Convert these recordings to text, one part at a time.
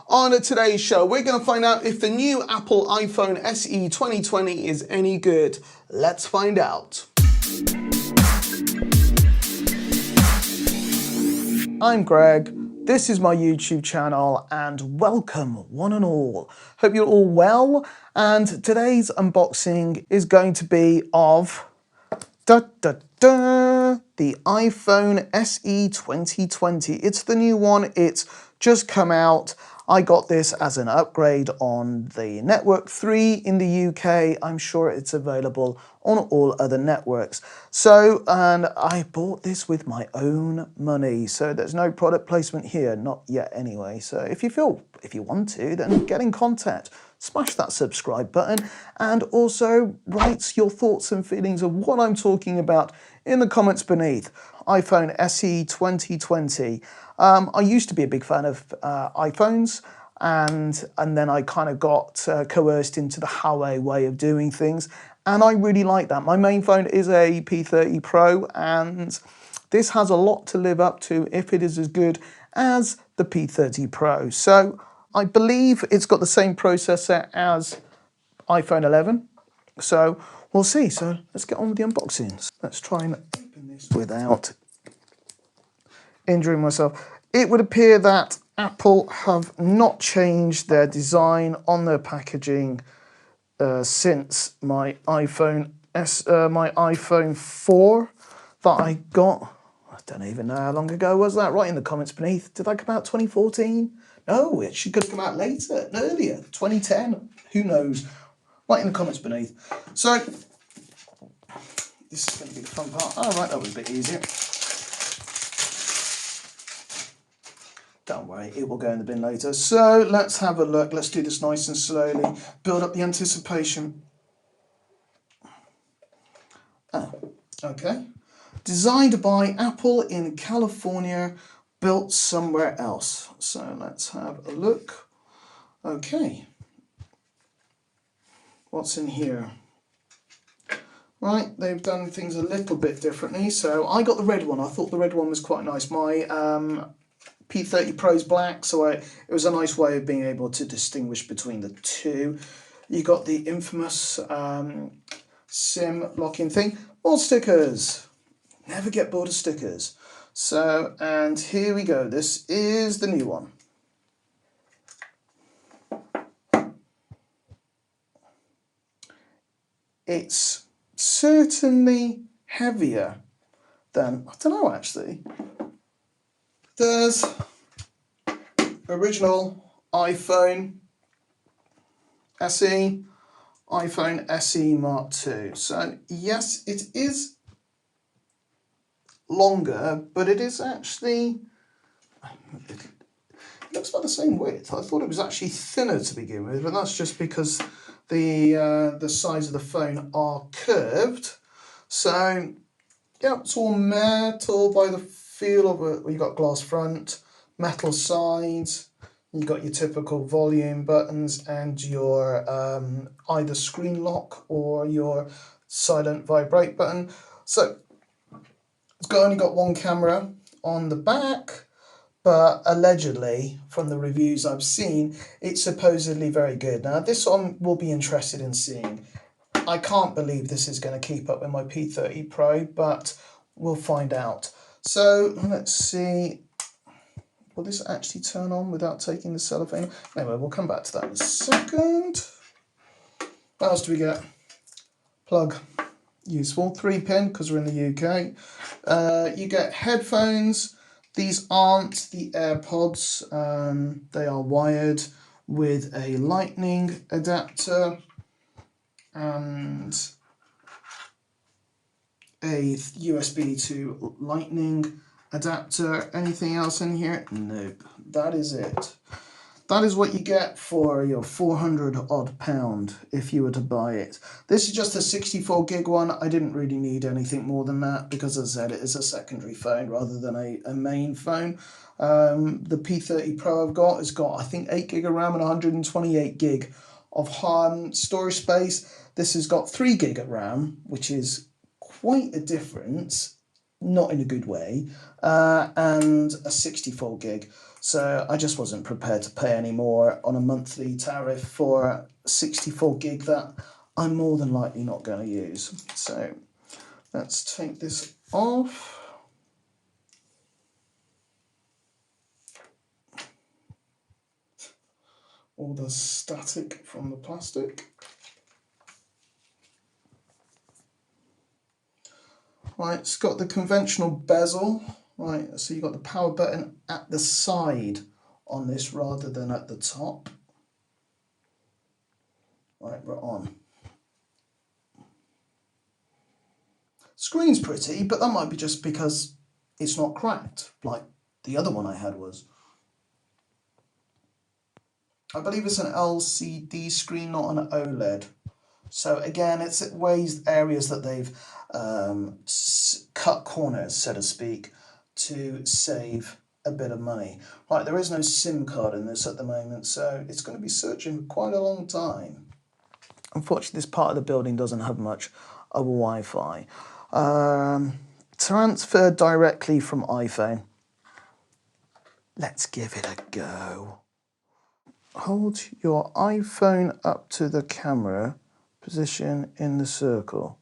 On today's show, we're going to find out if the new Apple iPhone SE 2020 is any good. Let's find out. I'm Greg, this is my YouTube channel, and welcome one and all. Hope you're all well, and today's unboxing is going to be of the iPhone SE 2020. It's the new one, it's just come out. I got this as an upgrade on the Network 3 in the UK. I'm sure it's available on all other networks. So, and I bought this with my own money. So there's no product placement here, not yet anyway. So if you want to, then get in contact. Smash that subscribe button and also write your thoughts and feelings of what I'm talking about in the comments beneath. iPhone SE 2020. I used to be a big fan of iPhones, and then I kind of got coerced into the Huawei way of doing things, and I really like that. My main phone is a P30 Pro, and this has a lot to live up to if it is as good as the P30 Pro. So I believe it's got the same processor as iPhone 11, so we'll see. So let's get on with the unboxings. Let's try and open this without injuring myself. It would appear that Apple have not changed their design on their packaging since my iPhone 4 that I got. I don't even know how long ago was that. Write in the comments beneath. Did that come out 2014? No, it should have come out later, earlier, 2010. Who knows? Write in the comments beneath. So this is going to be the fun part. All right, that was a bit easier. Don't worry, it will go in the bin later. So let's have a look. Let's do this nice and slowly. Build up the anticipation. Oh, okay. Designed by Apple in California, built somewhere else. So let's have a look. Okay. What's in here? Right, they've done things a little bit differently. So I got the red one. I thought the red one was quite nice. My P30 Pro's black, so it was a nice way of being able to distinguish between the two. You got the infamous SIM locking thing. More stickers. Never get bored of stickers. So, and here we go. This is the new one. It's certainly heavier than, I don't know actually. There's original iPhone SE, iPhone SE Mark II. So yes, it is longer, but it is actually, it looks about the same width. I thought it was actually thinner to begin with, but that's just because the size of the phone are curved. So yeah, it's all metal by the feel of it. You got glass front, metal sides, you got your typical volume buttons and your either screen lock or your silent vibrate button. So it's only got one camera on the back, but allegedly, from the reviews I've seen, it's supposedly very good. Now this one will be interested in seeing. I can't believe this is going to keep up with my P30 Pro, but we'll find out. So let's see, will this actually turn on without taking the cellophane? Anyway, we'll come back to that in a second. What else do we get? Plug, useful, 3-pin because we're in the UK. You get headphones. These aren't the AirPods. They are wired with a lightning adapter and a USB to lightning adapter. Anything else in here? Nope. That is it. That is what you get for your 400 odd pound if you were to buy it. This is just a 64 gig one. I didn't really need anything more than that because, as I said, it is a secondary phone rather than a main phone. The P30 Pro I've got has got, I think, 8 gig of RAM and 128 gig of storage space. This has got 3 gig of RAM, which is quite a difference, not in a good way, and a 64 gig. So I just wasn't prepared to pay any more on a monthly tariff for 64 gig that I'm more than likely not going to use. So let's take this off. All the static from the plastic. Right, it's got the conventional bezel. Right, so you've got the power button at the side on this rather than at the top. Right, we're on. Screen's pretty, but that might be just because it's not cracked like the other one I had was. I believe it's an LCD screen, not an OLED. So again, it's areas that they've cut corners, so to speak, to save a bit of money. Right, there is no SIM card in this at the moment, so it's going to be searching for quite a long time. Unfortunately, this part of the building doesn't have much of a Wi-Fi. Transfer directly from iPhone. Let's give it a go. Hold your iPhone up to the camera, position in the circle.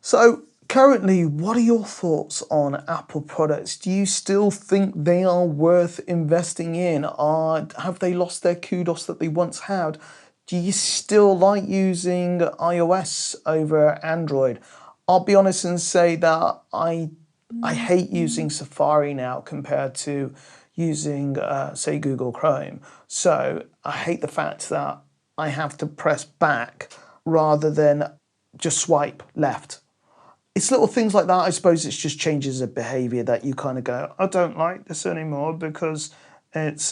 So currently, what are your thoughts on Apple products? Do you still think they are worth investing in? Have they lost their kudos that they once had? Do you still like using iOS over Android? I'll be honest and say that I hate using Safari now compared to using, say, Google Chrome. So I hate the fact that I have to press back rather than just swipe left. It's little things like that. I suppose it's just changes of behaviour that you kind of go, I don't like this anymore, because it's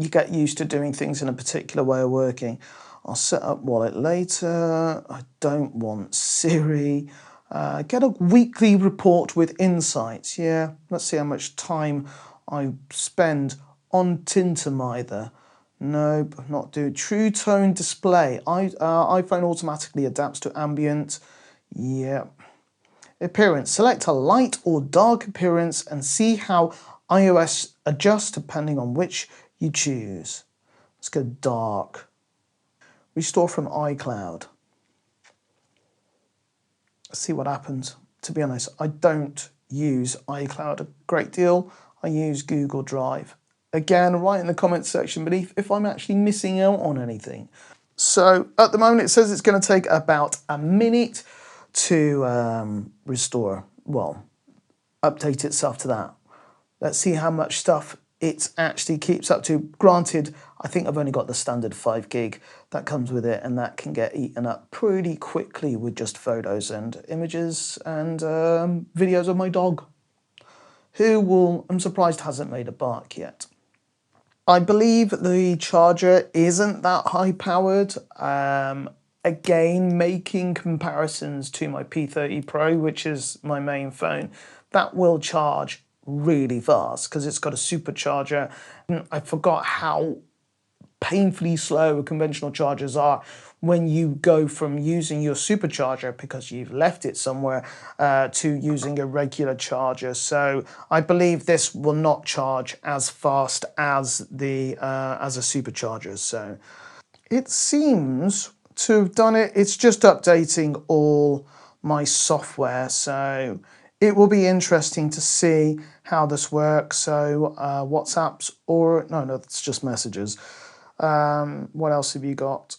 you get used to doing things in a particular way of working. I'll set up wallet later. I don't want Siri. Get a weekly report with insights. Yeah, let's see how much time I spend on Tintermither. Nope, not do True Tone Display. iPhone automatically adapts to ambient. Yeah. Appearance. Select a light or dark appearance and see how iOS adjusts depending on which you choose. Let's go dark. Restore from iCloud. Let's see what happens. To be honest, I don't use iCloud a great deal. I use Google Drive. Again, write in the comments section beneath if I'm actually missing out on anything. So at the moment it says it's going to take about a minute to restore, well, update itself to that. Let's see how much stuff it actually keeps up to. Granted, I think I've only got the standard 5 gig that comes with it, and that can get eaten up pretty quickly with just photos and images and videos of my dog, who I'm surprised hasn't made a bark yet. I believe the charger isn't that high powered. Again, making comparisons to my P30 Pro, which is my main phone, that will charge really fast because it's got a supercharger. I forgot how painfully slow conventional chargers are when you go from using your supercharger because you've left it somewhere to using a regular charger. So I believe this will not charge as fast as as a supercharger. So it seems to have done it. It's just updating all my software. So it will be interesting to see how this works. So WhatsApps no, it's just messages. What else have you got?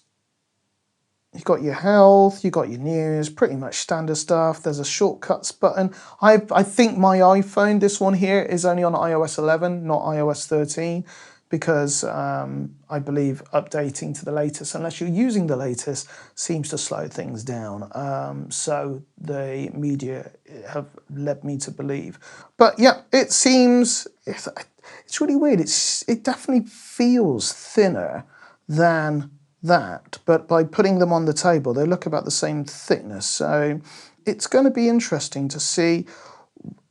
You've got your health, you've got your news, pretty much standard stuff. There's a shortcuts button. I think my iPhone, this one here, is only on iOS 11, not iOS 13, because I believe updating to the latest, unless you're using the latest, seems to slow things down. So the media have led me to believe. But yeah, it seems, it's really weird. It definitely feels thinner than that, but by putting them on the table, they look about the same thickness. So it's going to be interesting to see.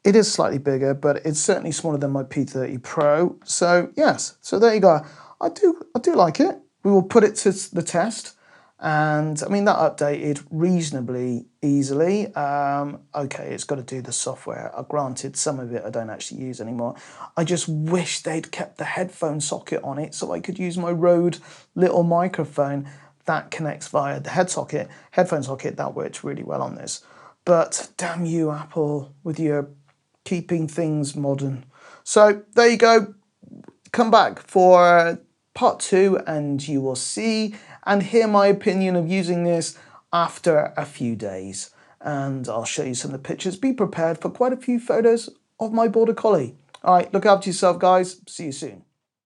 It is slightly bigger, but it's certainly smaller than my P30 Pro. So yes, so there you go. I do like it. We will put it to the test And I mean, that updated reasonably easily. Okay, it's got to do the software. Granted, some of it I don't actually use anymore. I just wish they'd kept the headphone socket on it so I could use my Rode little microphone that connects via the headphone socket. That works really well on this. But damn you, Apple, with your keeping things modern. So there you go. Come back for part 2 and you will see and hear my opinion of using this after a few days. And I'll show you some of the pictures. Be prepared for quite a few photos of my border collie. All right, look after yourself, guys. See you soon.